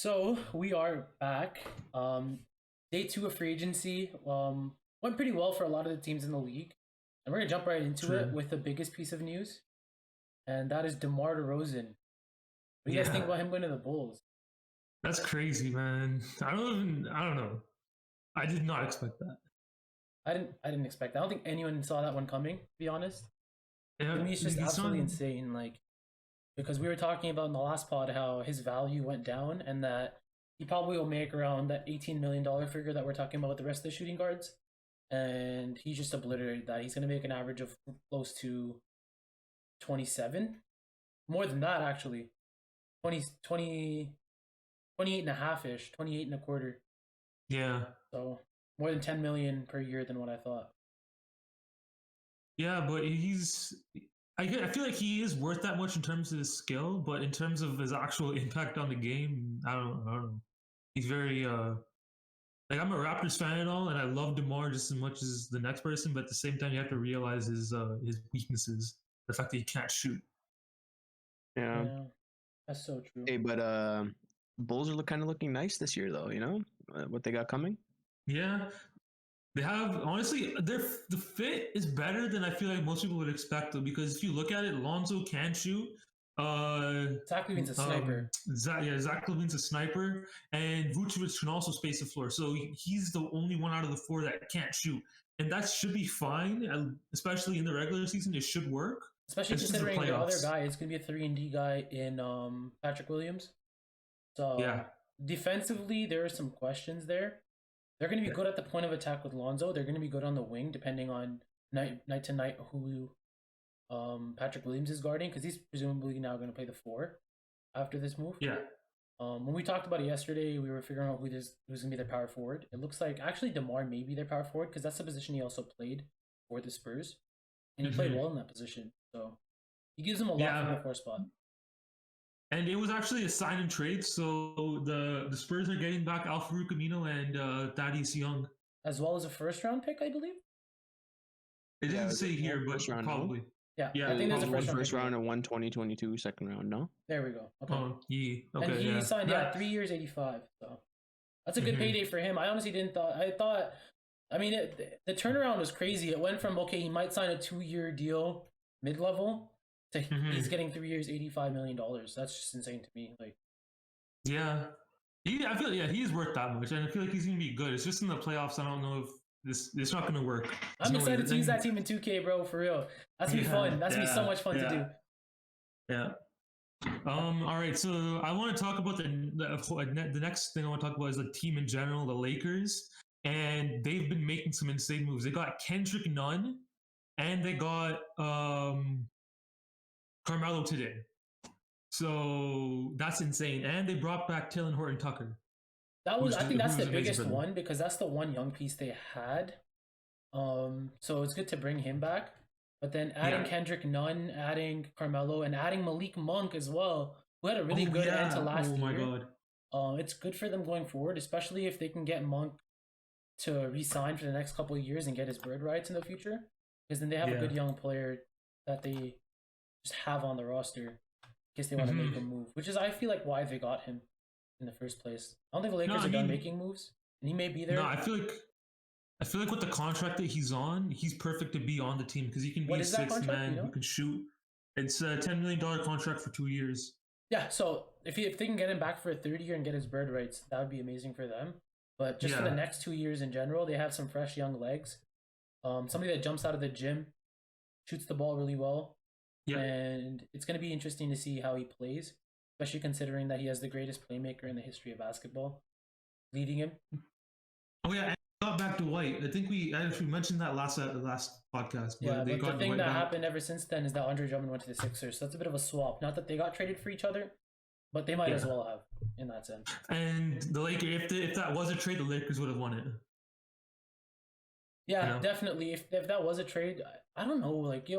So we are back. Day two of free agency went pretty well for a lot of the teams in the league, and we're gonna jump right into it True. with the biggest piece of news, and that is Demar Derozan. What do you guys think Yeah, about him going to the Bulls? that's crazy, man. I don't know. I did not expect that. I didn't expect that. I don't think anyone saw that one coming. To be honest, Yeah, to me it's just he's absolutely on. insane. Like because we were talking about in the last pod how his value went down and that he probably will make around that $18 million figure that we're talking about with the rest of the shooting guards. And he just obliterated that. He's going to make an average of close to 27. More than that, actually. 28 and a half ish, 28 and a quarter. Yeah, So more than 10 million per year than what I thought. yeah, but I feel like he is worth that much in terms of his skill, but in terms of his actual impact on the game, I don't know. He's very like I'm a Raptors fan and all, and I love Demar just as much as the next person. But at the same time, you have to realize his weaknesses, the fact that he can't shoot. Yeah. Yeah, that's so true. Hey, but Bulls are kind of looking nice this year, though. What they got coming. Yeah, they have honestly the fit is better than I feel like most people would expect though, because if you look at it, Lonzo can shoot. Zach Levine's a sniper. Zach Levine's a sniper, and Vucevic can also space the floor. So he's the only one out of the four that can't shoot, and that should be fine. Especially in the regular season, it should work. Especially It's just the considering their other playoffs. guy is going to be a 3-and-D guy in Patrick Williams. So Yeah, defensively, there are some questions there. They're going to be good at the point of attack with Lonzo. They're going to be good on the wing, depending on night to night who Patrick Williams is guarding, because he's presumably now going to play the four after this move. yeah. When we talked about it yesterday, we were figuring out who's going to be their power forward. It looks like actually Demar may be their power forward because that's the position he also played for the Spurs, and he played well in that position. So he gives them a lot from the four spot. And it was actually a sign and trade, so the Spurs are getting back Al Farouk Amino and Thaddeus Young. As well as a first round pick, I believe. It Yeah, doesn't was say it here, but first round, no? probably. Yeah, Yeah, I think there's a probably. first round. round and 1 2022 second round. No. There we go. Okay. Oh, yeah. Okay, And he yeah. signed That- 3 years, 85. So that's a good Mhm. payday for him. I honestly didn't thought. I thought. I mean, the turnaround was crazy. It went from okay, he might sign a 2-year deal mid level to he's getting 3 years, $85 million. That's just insane to me. Like, Yeah. I feel he's worth that much, and I feel like he's gonna be good. It's just in the playoffs. I don't know if it's not gonna work. I'm There's no excited way. to use that team in 2K, bro. For real, that's gonna be fun. That's gonna be so much fun to do. Yeah. All right. So I want to talk about the next thing I want to talk about is the team in general, the Lakers, and they've been making some insane moves. They got Kendrick Nunn, and they got Carmelo today. So that's insane. And they brought back Taylor Horton Tucker. That was, I think that's the who's amazing biggest for them. one because that's the one young piece they had. So it's good to bring him back. But then adding Yeah. Kendrick Nunn, adding Carmelo, and adding Malik Monk as well, who had a really good end to last year. Oh my god. It's good for them going forward, especially if they can get Monk to re-sign for the next couple of years and get his bird rights in the future. Because then they have a good young player that they just have on the roster in case they want to make a move. Which is, I feel like, why they got him in the first place. I don't think the Lakers are done making moves, and he may be there. No, I feel like with the contract that he's on, he's perfect to be on the team because he can be What a is that sixth contract, man you know? who can shoot. It's a $10 million contract for 2 years. Yeah, so if they can get him back for a third year and get his bird rights, that would be amazing for them. But just for the next 2 years in general, they have some fresh young legs. Somebody that jumps out of the gym, shoots the ball really well. Yeah. And it's going to be interesting to see how he plays, especially considering that he has the greatest playmaker in the history of basketball leading him. Oh yeah, and they got back to White. I think we actually mentioned that last podcast. Yeah, they but got the thing Dwight that back. happened ever since then is that Andre Drummond went to the Sixers. So that's a bit of a swap. Not that they got traded for each other, but they might as well have in that sense. And the Lakers, if that was a trade, the Lakers would have won it. Yeah, You know? definitely. If that was a trade, I don't know. Like,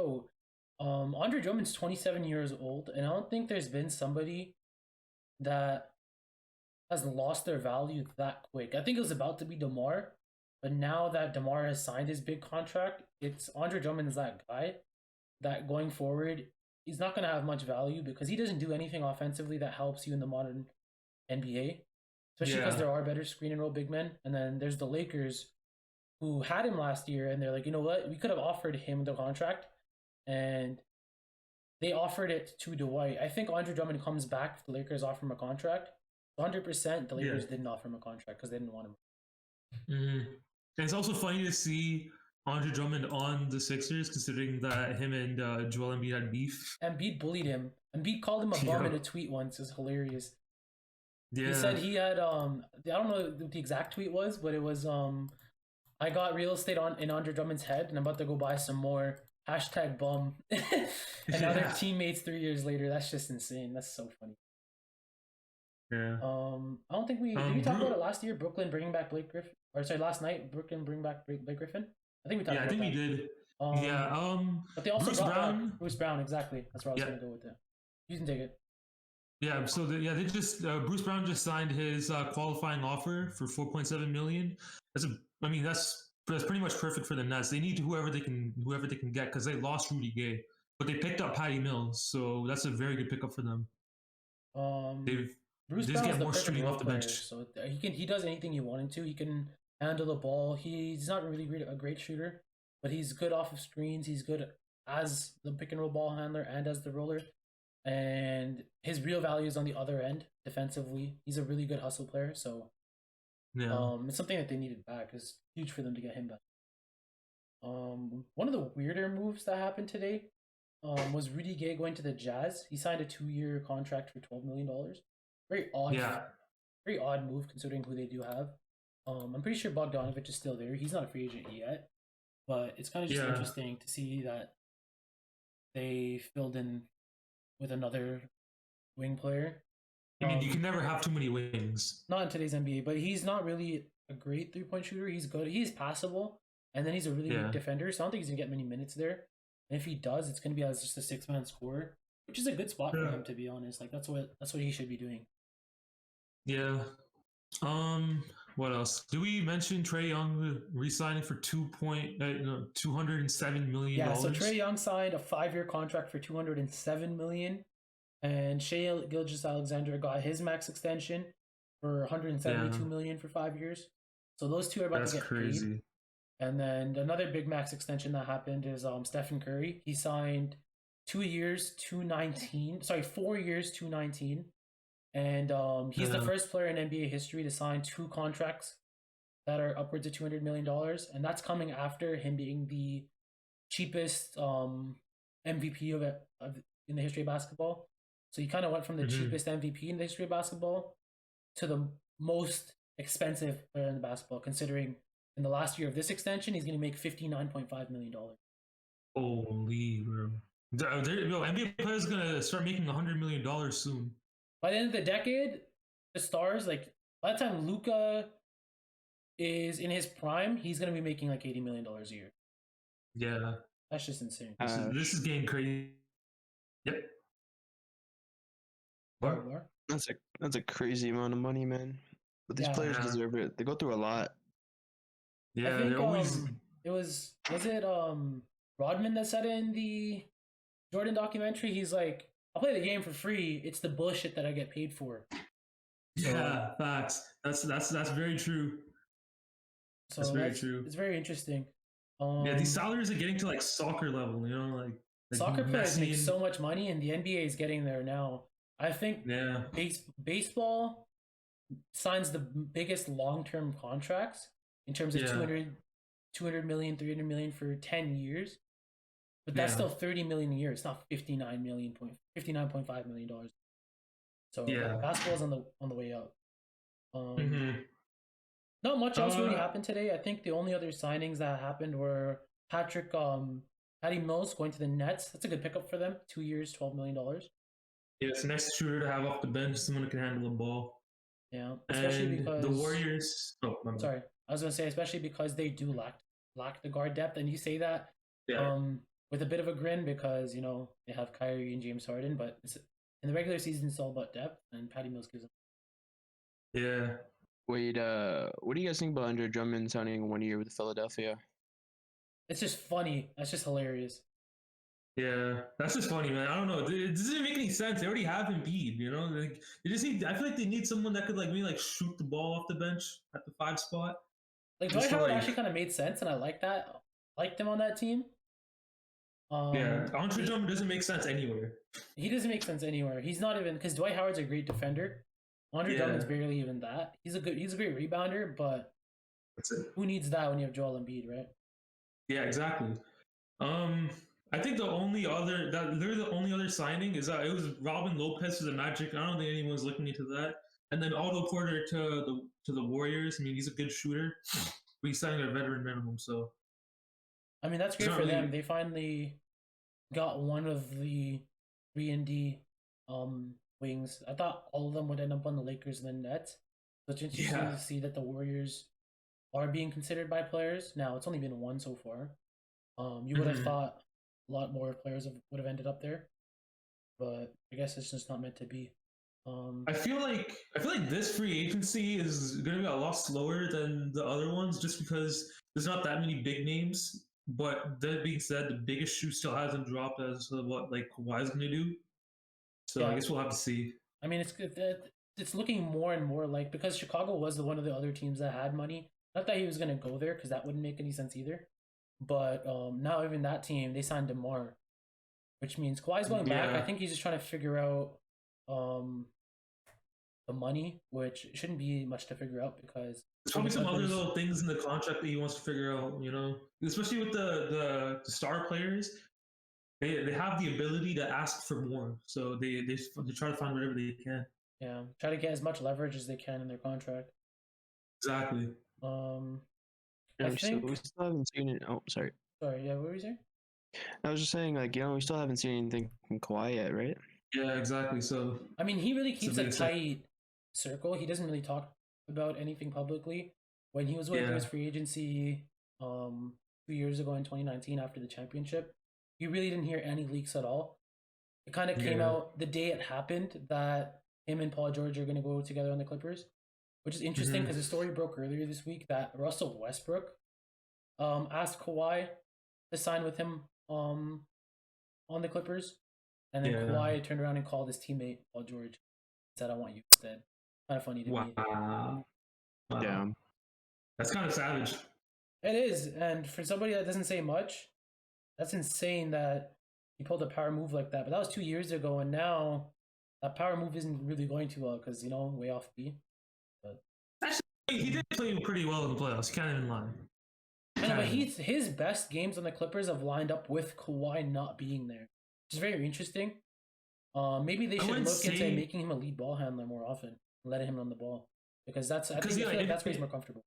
Andre Drummond's 27 years old, and I don't think there's been somebody that has lost their value that quick. I think it was about to be DeMar, but now that DeMar has signed his big contract, it's Andre Drummond is that guy that going forward, he's not going to have much value because he doesn't do anything offensively that helps you in the modern NBA. especially because Yeah. there are better screen and roll big men. And then there's the Lakers, who had him last year, and they're like, you know what, we could have offered him the contract, and they offered it to Dwight. I think Andre Drummond comes back if the Lakers offer him a contract. 100%, the Lakers Yeah. didn't offer him a contract because they didn't want him. And it's also funny to see Andre Drummond on the Sixers, considering that him and Joel Embiid had beef. Embiid bullied him. Embiid called him a bum in a tweet once. It's hilarious. Yeah. He said he had I don't know what the exact tweet was, but it was I got real estate in Andre Drummond's head, and I'm about to go buy some more. Hashtag bum. And now they're teammates 3 years later. That's just insane. That's so funny. Yeah. I don't think did we talk about it last year? Brooklyn bringing back Blake Griffin, or sorry, last night Brooklyn bring back Blake Griffin. I think we talked. Yeah, I think we did. But they also Bruce brought Brown. back Bruce Brown. Exactly. That's where I was going to go with it. You can take it. Yeah. So they just Bruce Brown just signed his qualifying offer for $4.7 million. That's pretty much perfect for the Nets. They need whoever they can get because they lost Rudy Gay, but they picked up Patty Mills, so that's a very good pickup for them. Bruce Brown is the more perfect shooting role off the player, bench. so he does anything you want him to. He can handle the ball. He's not really a great shooter, but he's good off of screens. He's good as the pick and roll ball handler and as the roller. And his real value is on the other end defensively. He's a really good hustle player, so it's something that they needed back. It's huge for them to get him back. One of the weirder moves that happened today was Rudy Gay going to the Jazz. He signed a 2-year contract for $12 million. Very odd. Yeah. Very odd move considering who they do have. I'm pretty sure Bogdanovich is still there. He's not a free agent yet, but it's kind of just interesting to see that they filled in with another wing player. I mean, you can never have too many wings. Not in today's NBA, but he's not really a great 3-point shooter. He's good. He's passable, and then he's a really good defender. So I don't think he's gonna get many minutes there. And if he does, it's gonna be as just a 6-man scorer, which is a good spot for him, to be honest. Like that's what he should be doing. Yeah. What else? Do we mention Trae Young re-signing for $207 million? Yeah. So Trae Young signed a 5-year contract for $207 million, and Shai Gilgeous-Alexander got his max extension for $172 million for 5 years. So those two are about to get paid. And then another big max extension that happened is Stephen Curry. He signed 4 years, $219. And he's the first player in NBA history to sign 2 contracts that are upwards of $200 million. And that's coming after him being the cheapest MVP in the history of basketball. So he kind of went from the cheapest MVP in the history of basketball to the most expensive player in the basketball, considering in the last year of this extension, he's going to make $59.5 million. Holy, bro. NBA players are going to start making $100 million soon. By the end of the decade, the stars, like, by the time Luka is in his prime, he's going to be making like $80 million a year. Yeah. That's just insane. This is getting crazy. Yep. That's a crazy amount of money, man. But these players deserve it. They go through a lot. Yeah, I think, they're always. Was it Rodman that said it in the Jordan documentary? He's like, I'll play the game for free. It's the bullshit that I get paid for. Yeah, facts. That's very true. So that's very true. It's very interesting. These salaries are getting to like soccer level, you know, like soccer players make so much money, and the NBA is getting there now. I think baseball signs the biggest long-term contracts in terms of 200 million, 300 million for 10 years. But that's still 30 million a year. It's not $59.5 million. So basketball's on the way up. Not much else really happened today. I think the only other signings that happened were Patty Mills going to the Nets. That's a good pickup for them. 2 years, $12 million. Yeah, it's a nice shooter to have off the bench, someone who can handle the ball. Yeah, especially because the Warriors. Oh, my sorry, I was gonna say especially because they do lack the guard depth, and you say that with a bit of a grin because you know they have Kyrie and James Harden, but in the regular season it's all about depth, and Patty Mills gives them. Yeah. Wait, what do you guys think about Andre Drummond signing 1 year with Philadelphia? It's just funny. That's just hilarious. Yeah, that's just funny, man. I don't know. It doesn't make any sense. They already have Embiid, you know. Like they just need. I feel like they need someone that could like maybe like shoot the ball off the bench at the 5 spot. Like Just Dwight to Howard like, actually kind of made sense, and I like that. Liked him on that team. yeah, Andre Drummond doesn't make sense anywhere. He doesn't make sense anywhere. He's not even because Dwight Howard's a great defender. Andre Drummond's barely even that. He's a great rebounder, but That's it. who needs that when you have Joel Embiid, right? Yeah, exactly. I think the only other that they're the only other signing is that it was Robin Lopez to the Magic. I don't think anyone's looking into that. And then Otto Porter to the Warriors. I mean, he's a good shooter, but he's signing a veteran minimum. So I mean, that's great for them. They finally got one of the 3-and-D wings. I thought all of them would end up on the Lakers and the Nets. So it's interesting to see that the Warriors are being considered by players. Now, it's only been one so far. You would have thought a lot more players would have ended up there, but I guess it's just not meant to be. I feel like this free agency is going to be a lot slower than the other ones, just because there's not that many big names. But that being said, the biggest shoe still hasn't dropped as to what like Kawhi's going to do. So I guess we'll have to see. I mean, it's looking more and more like, because Chicago was one of the other teams that had money. Not that he was going to go there, because that wouldn't make any sense either. But now even that team, they signed Demar, which means Kawhi's going back. I think he's just trying to figure out the money, which shouldn't be much to figure out because there's probably some other little things in the contract that he wants to figure out, you know, especially with the star players. They have the ability to ask for more, so they try to find whatever they can. Yeah, try to get as much leverage as they can in their contract. Exactly. I think we still haven't seen it. Oh, sorry. Sorry, yeah, what were you saying? I was just saying, like, you know, we still haven't seen anything from Kawhi yet, right? Yeah, exactly. So I mean, he really keeps a tight circle. He doesn't really talk about anything publicly. When he was with his free agency 2 years ago in 2019 after the championship, you really didn't hear any leaks at all. It kind of came out the day it happened that him and Paul George are going to go together on the Clippers, which is interesting because the story broke earlier this week that Russell Westbrook asked Kawhi to sign with him on the Clippers, and then Kawhi turned around and called his teammate Paul George and said, "I want you instead." Kind of funny to me. Wow. Yeah, that's kind of savage. It is, and for somebody that doesn't say much, that's insane that he pulled a power move like that. But that was 2 years ago, and now that power move isn't really going too well because, you know, way off B. But actually, he did play pretty well in the playoffs. Can't even lie. I know, but his best games on the Clippers have lined up with Kawhi not being there, which is very interesting. Maybe they should look into making him a lead ball handler more often, letting him run the ball, because I feel like that's where he's more comfortable.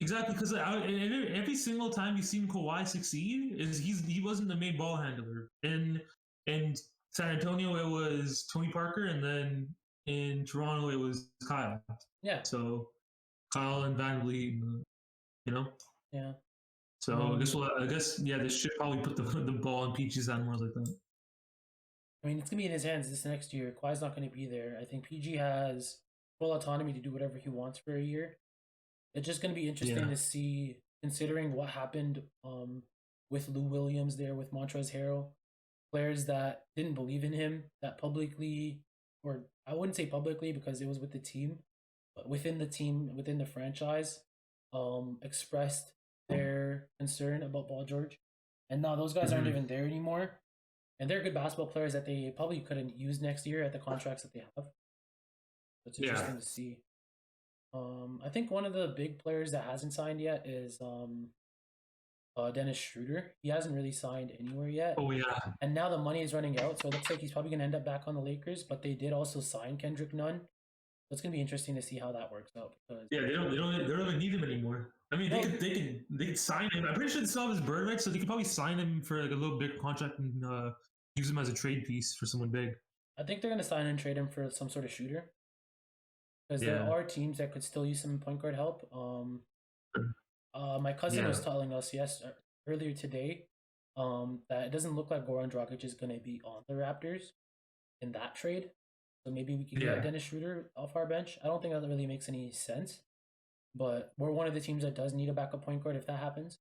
Exactly, because every single time you've seen Kawhi succeed, he wasn't the main ball handler. In San Antonio, it was Tony Parker, and then in Toronto, it was Kyle. Yeah. So Kyle and VanVleet, you know. Yeah. So this should probably put the ball in Peachy's hand more like that. I mean, it's gonna be in his hands this next year. Kawhi's not gonna be there. I think PG has full autonomy to do whatever he wants for a year. It's just going to be interesting to see, considering what happened with Lou Williams there, with Montrezl Harrell, players that didn't believe in him, that publicly, or I wouldn't say publicly because it was with the team, but within the team, within the franchise, expressed their concern about Paul George. And now those guys aren't even there anymore. And they're good basketball players that they probably couldn't use next year at the contracts that they have. It's interesting to see. I think one of the big players that hasn't signed yet is Dennis Schroeder. He hasn't really signed anywhere yet. Oh yeah. And now the money is running out, so it looks like he's probably gonna end up back on the Lakers. But they did also sign Kendrick Nunn. So it's gonna be interesting to see how that works out. Because they don't even need him anymore. I mean, they could sign him. I'm pretty sure they still have his bird rights, so they could probably sign him for like a little big contract and use him as a trade piece for someone big. I think they're gonna sign and trade him for some sort of shooter. Because there are teams that could still use some point guard help. My cousin was telling us earlier today that it doesn't look like Goran Dragic is going to be on the Raptors in that trade. So maybe we could get Dennis Schroeder off our bench. I don't think that really makes any sense. But we're one of the teams that does need a backup point guard if that happens.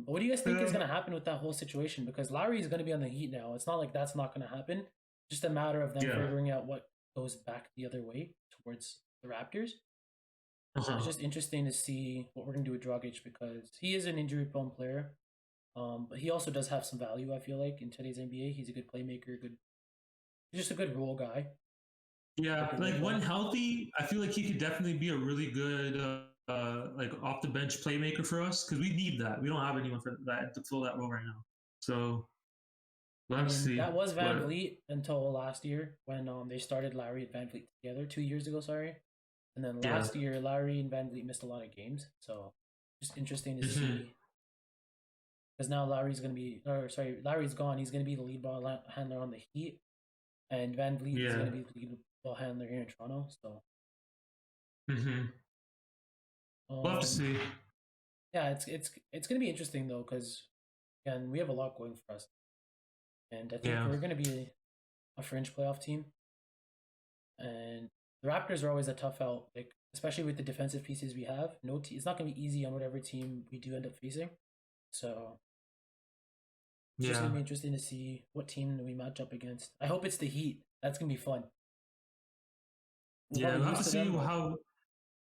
What do you guys think is going to happen with that whole situation? Because Lowry is going to be on the Heat now. It's not like that's not going to happen. Just a matter of them figuring out what goes back the other way towards the Raptors. It's just interesting to see what we're going to do with Dragic because he is an injury-prone player. But he also does have some value, I feel like, in today's NBA. He's a good playmaker, he's just a good role guy. Yeah, like when healthy, I feel like he could definitely be a really good like off the bench playmaker for us because we need that. We don't have anyone for that to fill that role right now. So let's see. That was Van Vliet until last year when they started Lowry and Van Vliet together 2 years ago. Sorry, and then last year Lowry and Van Vliet missed a lot of games. So just interesting to see because now Lowry's gone. He's gonna be the lead ball handler on the Heat, and Van Vliet is gonna be the lead ball handler here in Toronto. So. We'll have to see. Yeah, it's gonna be interesting though, because again we have a lot going for us, and I think we're gonna be a fringe playoff team. And the Raptors are always a tough out, like especially with the defensive pieces we have. It's not gonna be easy on whatever team we do end up facing. So it's just gonna be interesting to see what team we match up against. I hope it's the Heat. That's gonna be fun. We'll have to see how.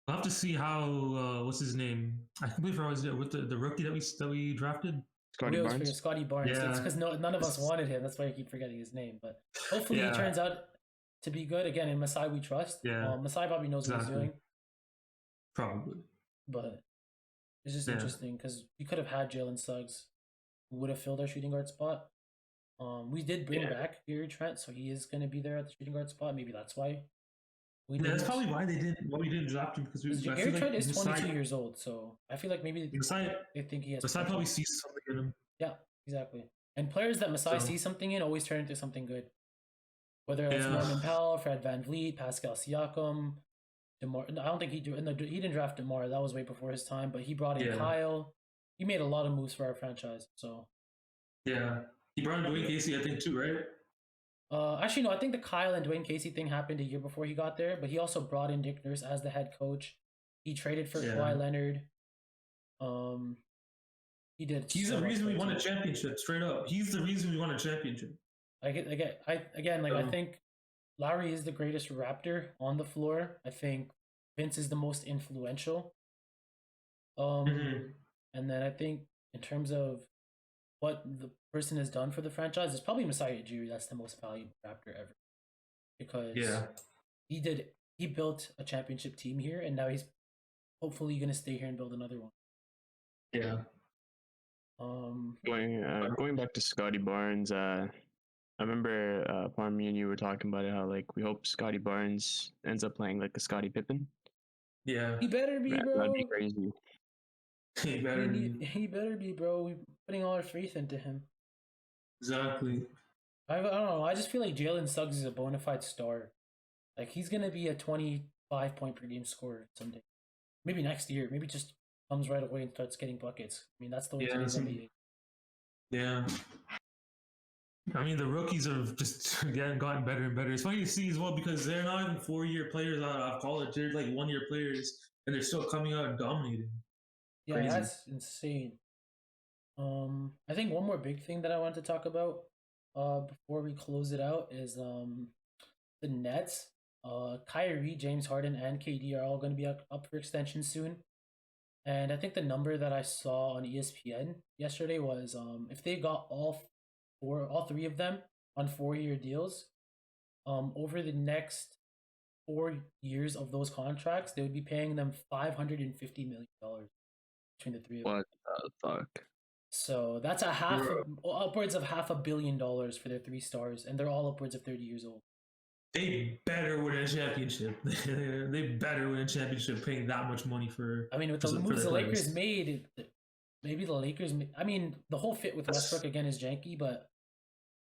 We'll have to see how what's his name? I completely forgot with the rookie that we drafted. Scotty Barnes. Yeah. It's because none of us wanted him. That's why I keep forgetting his name. But hopefully he turns out to be good. Again, in Masai we trust. Masai probably knows what he's doing. Probably. But it's just interesting because we could have had Jalen Suggs who would have filled our shooting guard spot. We did bring back Gary Trent, so he is going to be there at the shooting guard spot. Maybe that's why. That's probably why we didn't draft him because Gary Trent is 22 years old, so I feel like maybe they think he has. Masai probably sees something in him. Yeah, exactly. And players that Masai sees something in always turn into something good. Whether it's Norman Powell, Fred VanVleet, Pascal Siakam, Demar. I don't think he didn't draft Demar. That was way before his time. But he brought in Kyle. He made a lot of moves for our franchise. So he brought in Dwayne Casey, I think, too, right? Actually, no. I think the Kyle and Dwayne Casey thing happened a year before he got there. But he also brought in Dick Nurse as the head coach. He traded for Kawhi Leonard. He did. He's the reason we won a championship. Straight up, he's the reason we won a championship. I think Lowry is the greatest Raptor on the floor. I think Vince is the most influential. And then I think in terms of what the person has done for the franchise, it's probably Masai Ujiri that's the most valuable Raptor ever. Because he built a championship team here, and now he's hopefully going to stay here and build another one. Yeah. Going back to Scotty Barnes, I remember Param, me and you were talking about it, how like we hope Scotty Barnes ends up playing like a Scottie Pippen. Yeah. He better be, bro. That'd be crazy. He better be, bro. We're putting all our faith into him. Exactly. I don't know. I just feel like Jalen Suggs is a bona fide star. Like he's gonna be a 25 point per game scorer someday. Maybe next year. Maybe just comes right away and starts getting buckets. I mean, that's the way today's NBA. Yeah. I mean, the rookies have just gotten better and better. It's funny to see as well because they're not even 4-year players out of college. They're like 1-year players, and they're still coming out and dominating. Yeah, crazy. That's insane. I think one more big thing that I wanted to talk about before we close it out is the Nets. Kyrie, James Harden, and KD are all going to be up for extension soon. And I think the number that I saw on ESPN yesterday was if they got all three of them on 4-year deals, over the next 4 years of those contracts, they would be paying them $550 million between the three of them. What the fuck? So that's upwards of $500 million for their 3 stars, and they're all upwards of 30 years old. They better win a championship. They better win a championship paying that much money for. I mean, with the moves the Lakers made, maybe the Lakers. I mean, the whole fit with Westbrook again is janky, but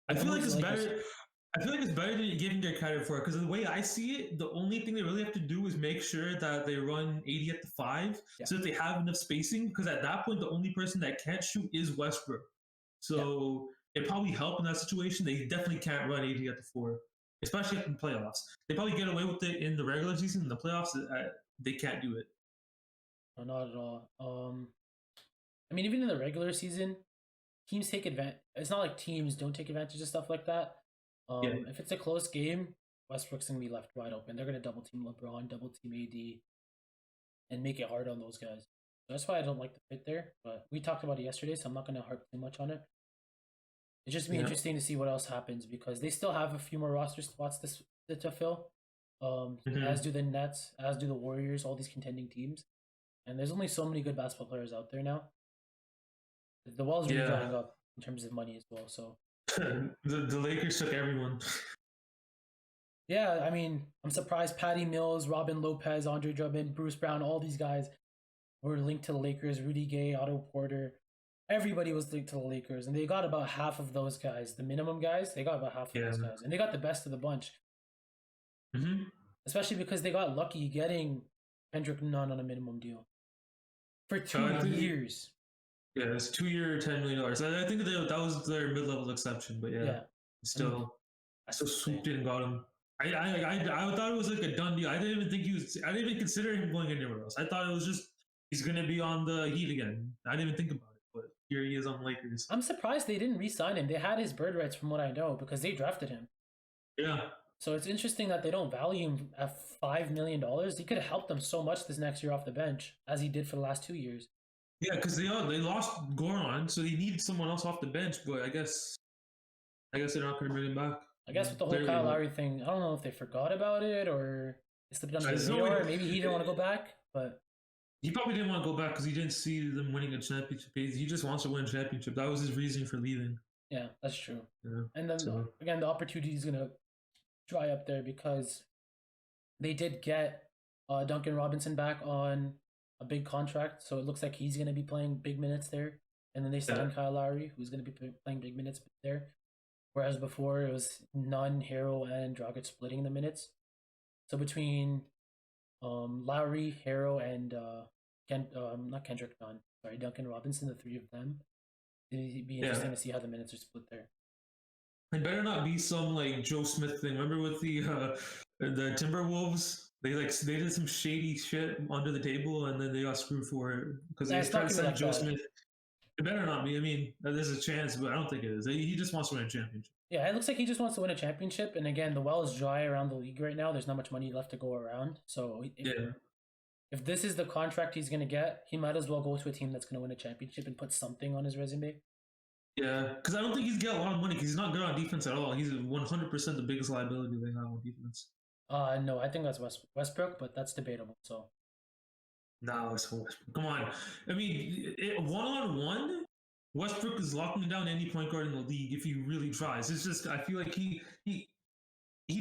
I feel like it's better. I feel like it's better than giving their credit for it because the way I see it, the only thing they really have to do is make sure that they run 80 at the 5 so that they have enough spacing. Because at that point, the only person that can't shoot is Westbrook. So it probably help in that situation. They definitely can't run 80 at the 4. Especially in playoffs. They probably get away with it in the regular season. In the playoffs, they can't do it. No, not at all. I mean, even in the regular season, teams take advantage. It's not like teams don't take advantage of stuff like that. Yeah. If it's a close game, Westbrook's gonna be left wide open. They're gonna double team LeBron, double team AD, and make it hard on those guys. That's why I don't like the fit there. But we talked about it yesterday, so I'm not gonna harp too much on it. It's just be interesting to see what else happens because they still have a few more roster spots to fill. As do the Nets, as do the Warriors, all these contending teams. And there's only so many good basketball players out there now. The well's really drying up in terms of money as well. So the Lakers took everyone. yeah, I mean, I'm surprised Patty Mills, Robin Lopez, Andre Drummond, Bruce Brown, all these guys were linked to the Lakers. Rudy Gay, Otto Porter, everybody was linked to the Lakers, and they got about half of those guys, the minimum guys. They got about half of those guys, and they got the best of the bunch. Especially because they got lucky getting Kendrick Nunn on a minimum deal for 2 years. Yeah, it's 2 year, $10 million. I think that was their mid-level exception, but still swooped in and got him. I thought it was like a done deal. I didn't even consider him going anywhere else. I thought it was just he's gonna be on the Heat again. I didn't even think about it, but here he is on the Lakers. I'm surprised they didn't re-sign him. They had his bird rights from what I know because they drafted him. Yeah. So it's interesting that they don't value him at $5 million. He could have helped them so much this next year off the bench, as he did for the last 2 years. Yeah, because they lost Goran, so they needed someone else off the bench. But I guess they're not going to bring him back. I guess with the whole Kyle Lowry thing, I don't know if they forgot about it or it slipped under the radar. Maybe he didn't want to go back, but he probably didn't want to go back because he didn't see them winning a championship. He just wants to win a championship. That was his reason for leaving. Yeah, that's true. Yeah, and then again, the opportunity is going to dry up there because they did get Duncan Robinson back on a big contract, so it looks like he's going to be playing big minutes there. And then they signed Kyle Lowry, who's going to be playing big minutes there. Whereas before it was Nunn, Harrell, and Dragic splitting the minutes. So between Lowry, Harrell, and not Kendrick Nunn, sorry, Duncan Robinson, the three of them, it'd be interesting to see how the minutes are split there. It better not be some like Joe Smith thing. Remember with the Timberwolves? They did some shady shit under the table, and then they got screwed for it because they tried to send Joe Smith. It better not be. I mean, there's a chance, but I don't think it is. He just wants to win a championship. Yeah, it looks like he just wants to win a championship. And again, the well is dry around the league right now. There's not much money left to go around. So if this is the contract he's going to get, he might as well go to a team that's going to win a championship and put something on his resume. Yeah, because I don't think he's got a lot of money because he's not good on defense at all. He's 100% the biggest liability they have on defense. No, I think that's Westbrook, but that's debatable. So. No, it's Westbrook. Come on. I mean, one-on-one, Westbrook is locking down any point guard in the league if he really tries. It's just I feel like he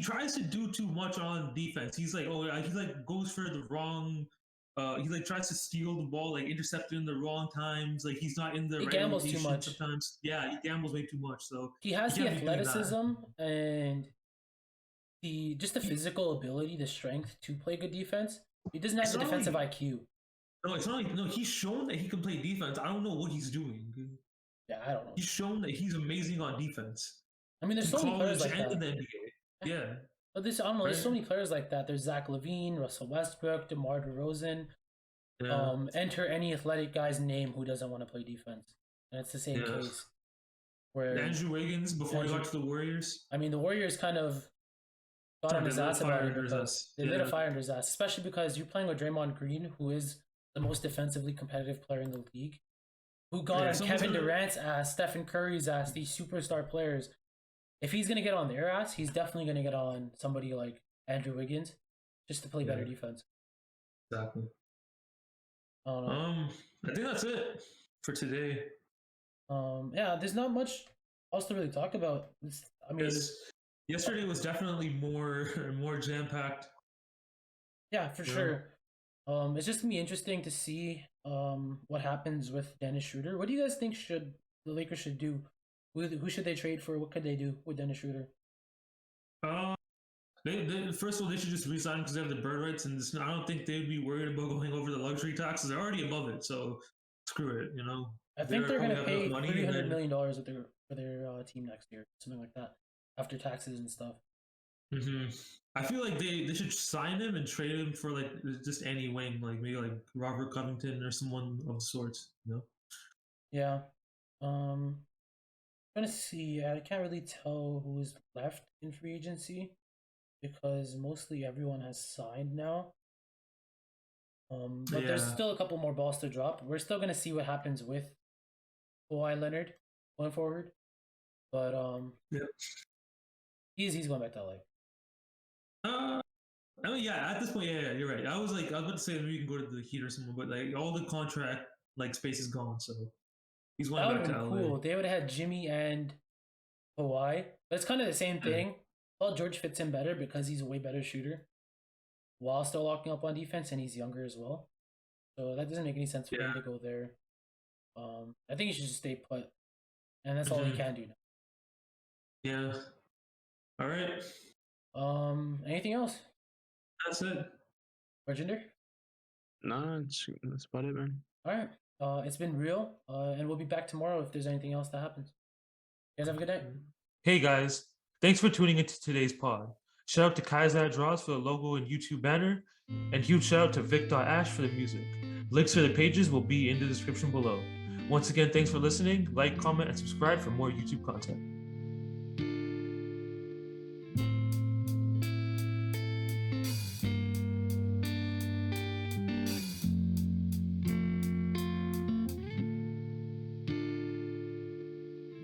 tries to do too much on defense. He's like, he goes for the wrong. He tries to steal the ball, intercept it in the wrong times. He's not in the right gambles too much sometimes. Yeah, he gambles way too much. So he has the athleticism and the physical ability, the strength to play good defense. He doesn't have the defensive IQ. No, it's not he's shown that he can play defense. I don't know what he's doing. Yeah, I don't know. He's shown that he's amazing on defense. I mean, there's so many players like that. In the NBA. Yeah. But I don't know. There's so many players like that. There's Zach LaVine, Russell Westbrook, DeMar DeRozan. Yeah. Enter any athletic guy's name who doesn't want to play defense, and it's the same case. Where Andrew Wiggins before he got to the Warriors. I mean, the Warriors kind of got on his ass about it because they lit a fire under his ass, especially because you're playing with Draymond Green, who is the most defensively competitive player in the league, who got on Kevin Durant's ass, Stephen Curry's ass, these superstar players. If he's going to get on their ass, he's definitely going to get on somebody like Andrew Wiggins just to play better defense. Exactly. I don't know. I think that's it for today. Yeah, there's not much else to really talk about. Yesterday was definitely more jam-packed. Yeah, for sure. It's just going to be interesting to see what happens with Dennis Schroeder. What do you guys think the Lakers should do? Who should they trade for? What could they do with Dennis Schroeder? First of all, they should just resign because they have the bird rights, and I don't think they'd be worried about going over the luxury taxes. They're already above it, so screw it. I think they're going to pay $300 million for their team next year, something like that, after taxes and stuff. Mm-hmm. I feel like they should sign him and trade him for just any wing, maybe Robert Covington or someone of the sorts. Yeah. Trying to see. I can't really tell who is left in free agency because mostly everyone has signed now. But there's Yeah. still a couple more balls to drop. We're still gonna see what happens with Kawhi Leonard going forward. But Yeah. he's going back to LA. I mean, yeah. At this point, yeah, you're right. I was about to say maybe you can go to the Heat or something, but like all the contract like space is gone, so he's That going would back have to been LA. cool. They would have had Jimmy and Kawhi. But it's kind of the same thing. Paul George fits in better because he's a way better shooter while still locking up on defense, and he's younger as well. So that doesn't make any sense for him Yeah. to go there. I think he should just stay put, and that's all he can do now. Yeah. All right. Anything else, That's it. Barjinder? No, that's about it, man. All right. It's been real, and we'll be back tomorrow if there's anything else that happens. You guys have a good night. Hey guys, thanks for tuning into today's pod. Shout out to Kaiser Draws for the logo and YouTube banner, and huge shout out to Vic.Ash for the music. Links for the pages will be in the description below. Once again, thanks for listening. Like, comment, and subscribe for more YouTube content.